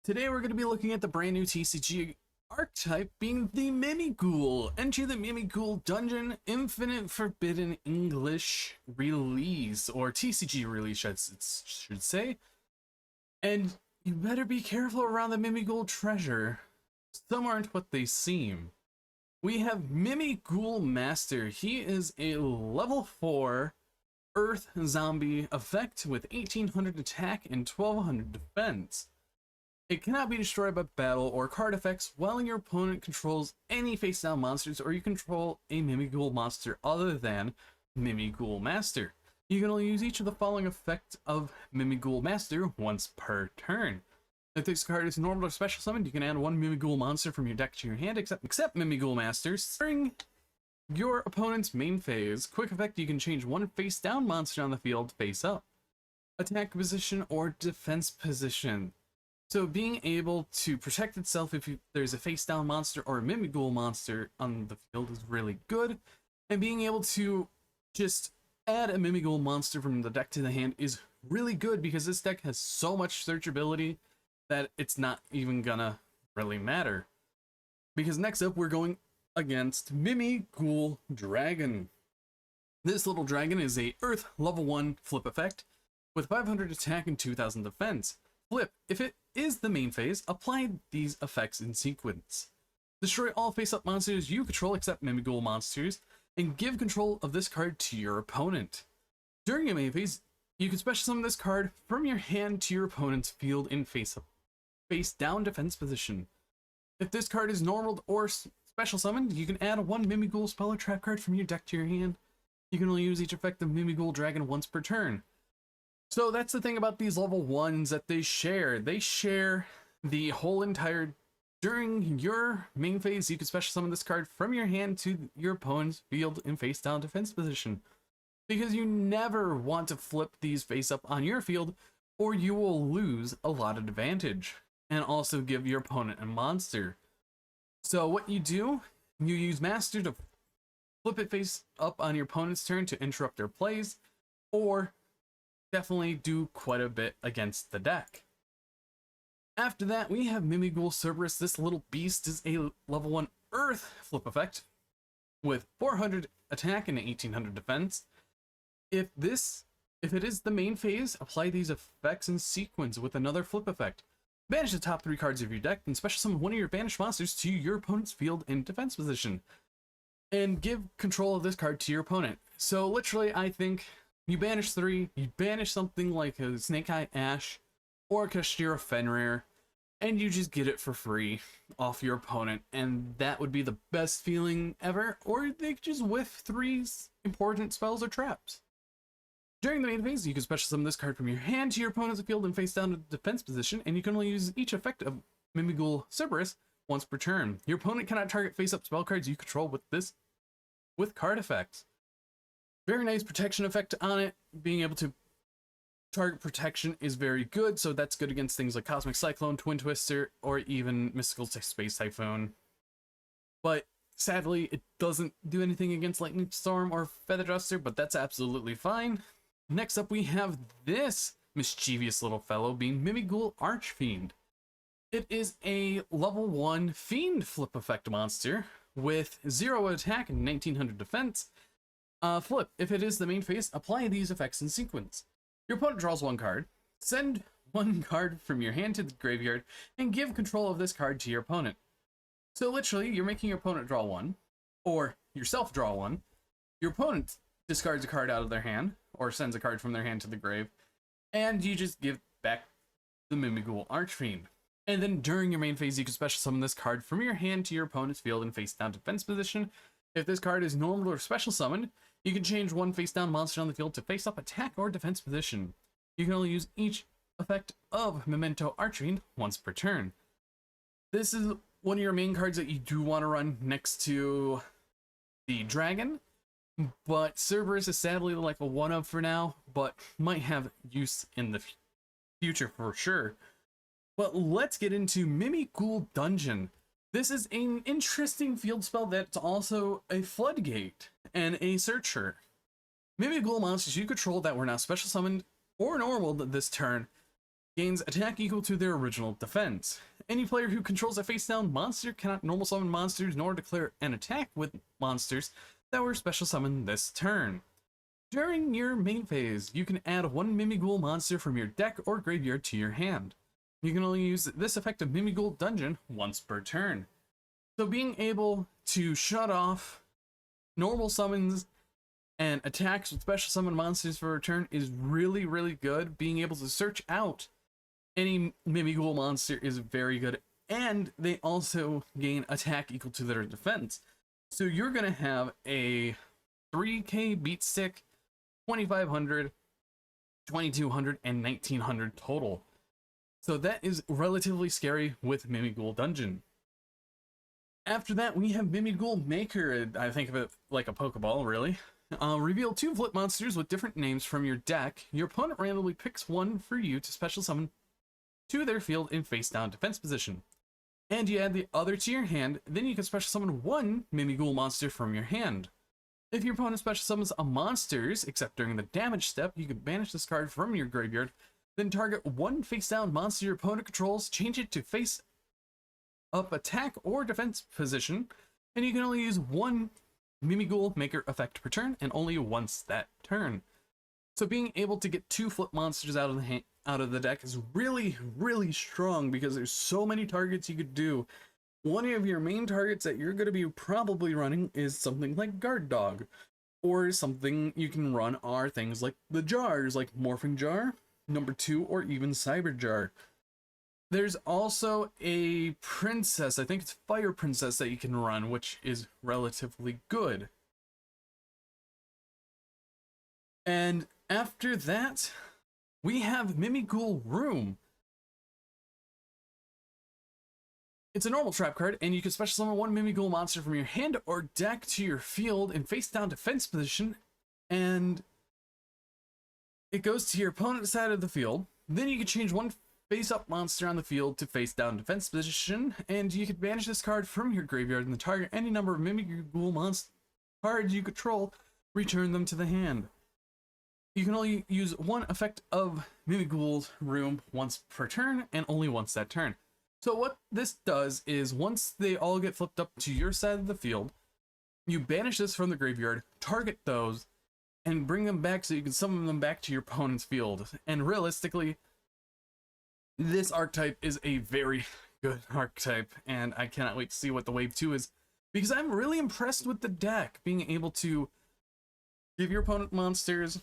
Today we're going to be looking at the brand new TCG archetype being the Mimighoul. Enter the Mimighoul Dungeon Infinite Forbidden English release, or TCG release I should say. And you better be careful around the Mimighoul treasure. Some aren't what they seem. We have Mimighoul Master. He is a level 4 Earth Zombie effect with 1800 attack and 1200 defense. It cannot be destroyed by battle or card effects while your opponent controls any face-down monsters, or you control a Mimighoul monster other than Mimighoul Master. You can only use each of the following effects of Mimighoul Master once per turn. If this card is normal or special summoned, you can add one Mimighoul monster from your deck to your hand, except Mimighoul Masters. During your opponent's main phase, quick effect, you can change one face-down monster on the field face up, attack position, or defense position. So being able to protect itself if there's a face-down monster or a Mimighoul monster on the field is really good. And being able to just add a Mimighoul monster from the deck to the hand is really good, because this deck has so much searchability that it's not even gonna really matter. Because next up, we're going against Mimighoul Dragon. This little dragon is a Earth level 1 flip effect with 500 attack and 2000 defense. Flip, if it is the main phase, apply these effects in sequence. Destroy all face-up monsters you control except Mimighoul monsters, and give control of this card to your opponent. During your main phase, you can special summon this card from your hand to your opponent's field in face-down defense position. If this card is normal or special summoned, you can add one Mimighoul spell or trap card from your deck to your hand. You can only use each effect of Mimighoul Dragon once per turn. So that's the thing about these level 1s that they share. They share the whole entire... During your main phase, you can special summon this card from your hand to your opponent's field in face-down defense position, because you never want to flip these face-up on your field, or you will lose a lot of advantage, and also give your opponent a monster. So what you do, you use Master to flip it face-up on your opponent's turn to interrupt their plays, or definitely do quite a bit against the deck. After that, we have Mimighoul Cerberus. This little beast is a level 1 Earth flip effect with 400 attack and 1800 defense. If it is the main phase, apply these effects in sequence with another flip effect. Banish the top 3 cards of your deck and special summon one of your banished monsters to your opponent's field in defense position, and give control of this card to your opponent. So literally, I think you banish 3, you banish something like a Snake Eye Ash or a Kashira Fenrir, and you just get it for free off your opponent, and that would be the best feeling ever. Or they could just whiff 3 important spells or traps. During the main phase, you can special summon this card from your hand to your opponent's field and face down to defense position, and you can only use each effect of Mimighoul Cerberus once per turn. Your opponent cannot target face-up spell cards you control with card effects. Very nice protection effect on it. Being able to target protection is very good, so that's good against things like Cosmic Cyclone, Twin Twister, or even Mystical Space Typhoon. But sadly, it doesn't do anything against Lightning Storm or Feather Duster, but that's absolutely fine. Next up, we have this mischievous little fellow being Mimighoul Archfiend. It is a level 1 Fiend flip effect monster with 0 attack and 1900 defense. Flip, if it is the main phase, apply these effects in sequence. Your opponent draws 1 card, send 1 card from your hand to the graveyard, and give control of this card to your opponent. So literally, you're making your opponent draw 1, or yourself draw 1. Your opponent discards a card out of their hand, or sends a card from their hand to the grave, and you just give back the Mimighoul Archfiend. And then during your main phase, you can special summon this card from your hand to your opponent's field in face-down defense position. If this card is normal or special summoned, you can change one face-down monster on the field to face-up attack or defense position. You can only use each effect of Memento Archfiend once per turn. This is one of your main cards that you do want to run next to the dragon, but Cerberus is sadly like a one-of for now, but might have use in the future for sure. But let's get into Mimighoul Dungeon. This is an interesting field spell that's also a floodgate and a searcher. Mimighoul monsters you control that were not special summoned or normal this turn gains attack equal to their original defense. Any player who controls a face-down monster cannot normal summon monsters nor declare an attack with monsters that were special summoned this turn. During your main phase, you can add one Mimighoul monster from your deck or graveyard to your hand. You can only use this effect of Mimighoul Dungeon once per turn. So being able to shut off normal summons and attacks with special summon monsters for a turn is really, really good. Being able to search out any Mimighoul monster is very good, and they also gain attack equal to their defense. So you're going to have a 3k beat stick, 2500, 2200, and 1900 total. So that is relatively scary with Mimighoul Dungeon. After that, we have Mimighoul Maker. I think of it like a Pokeball, really. Reveal 2 flip monsters with different names from your deck. Your opponent randomly picks one for you to special summon to their field in face-down defense position. And you add the other to your hand, then you can special summon one Mimighoul monster from your hand. If your opponent special summons a monsters, except during the damage step, you can banish this card from your graveyard, then target one face-down monster your opponent controls, change it to face-up attack or defense position, and you can only use one Mimighoul Maker effect per turn, and only once that turn. So being able to get 2 flip monsters out of the deck is really, really strong because there's so many targets you could do. One of your main targets that you're going to be probably running is something like Guard Dog, or something you can run are things like the jars, like Morphing Jar, number 2, or even Cyber Jar. There's also a princess, I think it's Fire Princess, that you can run, which is relatively good. And after that, we have Mimighoul Room. It's a normal trap card, and you can special summon one Mimighoul monster from your hand or deck to your field in face-down defense position, and it goes to your opponent's side of the field. Then you can change one face-up monster on the field to face-down defense position, and you can banish this card from your graveyard and target any number of Mimighoul monster cards you control, return them to the hand. You can only use one effect of Mimighoul's Room once per turn, and only once that turn. So what this does is, once they all get flipped up to your side of the field, you banish this from the graveyard, target those, and bring them back so you can summon them back to your opponent's field. And realistically, this archetype is a very good archetype, and I cannot wait to see what the Wave 2 is, because I'm really impressed with the deck, being able to give your opponent monsters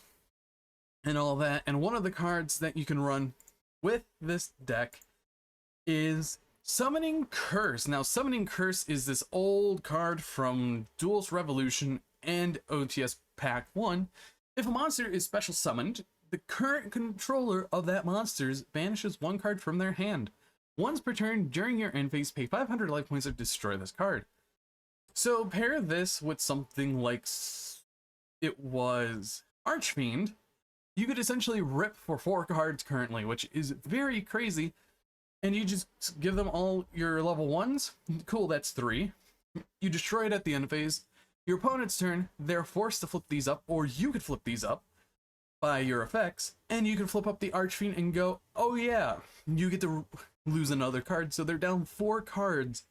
and all that. And one of the cards that you can run with this deck is Summoning Curse. Now, Summoning Curse is this old card from Duelist Revolution and OTS Pack 1. If a monster is special summoned, the current controller of that monster banishes one card from their hand. Once per turn during your end phase, pay 500 life points to destroy this card. So pair this with something like it was Archfiend. You could essentially rip for 4 cards currently, which is very crazy. And you just give them all your level 1s. Cool, that's 3. You destroy it at the end phase. Your opponent's turn, they're forced to flip these up, or you could flip these up by your effects, and you can flip up the Archfiend and go, oh yeah, you get to lose another card. So they're down 4 cards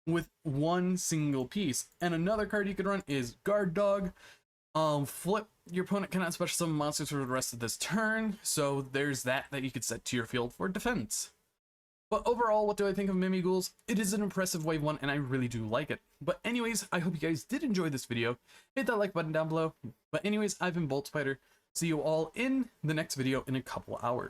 with one single piece. And another card you could run is Guard Dog. Flip, your opponent cannot special summon monsters for the rest of this turn, so there's that you could set to your field for defense. But overall, what do I think of Mimighouls? It is an impressive Wave 1, and I really do like it. But anyways, I hope you guys did enjoy this video. Hit that like button down below. But anyways, I've been Bolt Spider. See you all in the next video in a couple hours.